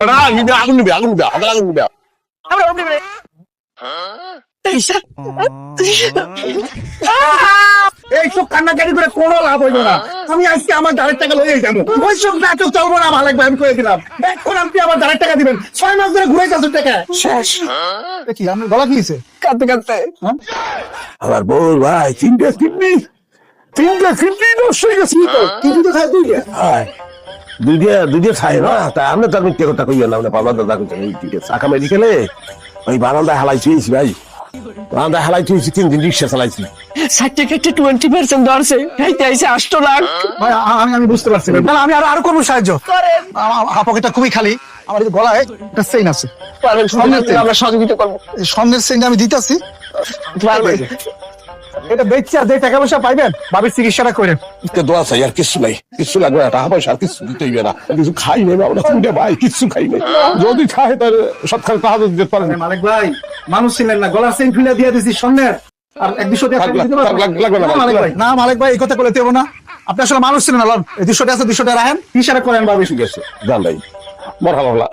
আগুন নিবে আগুন নিবে আগুন নিবে এইসব কান্নাকাটি করে কোনো লাভ হইল না। আমি আজকে আমার দাঁড়ের টাকা লইয়ে যাবো। ওইসব নাটক চলবো না মালিক ভাই, আমি করে দিলাম। এখন আপনি আমার দাঁড়ের টাকা দিবেন। 6 মাস ধরে ঘুরে যাচ্ছেন টাকা শেষ। কি আপনার গলা কি হয়েছে? কাঁদতে কাঁদতে আমার বল ভাই তিনটা কিডনি নষ্ট হয়ে গেছে। কিডনি তো খায় দুইটা। দুইটা খাই না, তা আমরা তার মিথ্যে কথা কইয়া না, আমরা পাবনা দাদা চাকা মেডিকেলে ওই বারান্দায় হালাইছি ভাই, বারান্দায় হালাইছি 3 দিন রিক্সা চালাইছি। সার্টিফিকেটে 20% ধরছে, খাইতে আইছে 8 লাখ। ভাই আমি বুঝতে পারছি না, আমি আরো করবো সাহায্য। আমার পকেটটা খুবই খালি, আমার এই গলায় একটা চেইন আছে, আমরা সহযোগিতা করবো। স্বর্ণের চেইন আমি দিতেছি। এটা বেচছে আর যে টাকা পয়সা পাইবেন ভাবির চিকিৎসাটা করেন। দোয়া চাই, আর কিছু নাই, কিছু লাগবে না, টাকা পয়সা আর কিছু দিতে হইবে না। কিছু খাই নাই আমরা, তিনটে ভাই কিছু খাই নাই। যদি খাই তাহলে সৎকার টাকা দিতে পারেন। মালিক ভাই মানুষ ছিলেন না, গলার চেইন খুলে দিয়ে দিছি স্বর্ণের, আর 100-200 টাকা লাগবে না মালিক ভাই। না মালিক ভাই এই কথা বলে দেবো না, আপনি আসলে মানুষ ছিলেন না। 200 টাকা আছে, 200 টাকা রাখেন, হিসাব করেন ভাবি। ঠিক আছে জান ভাই, মরহাবা।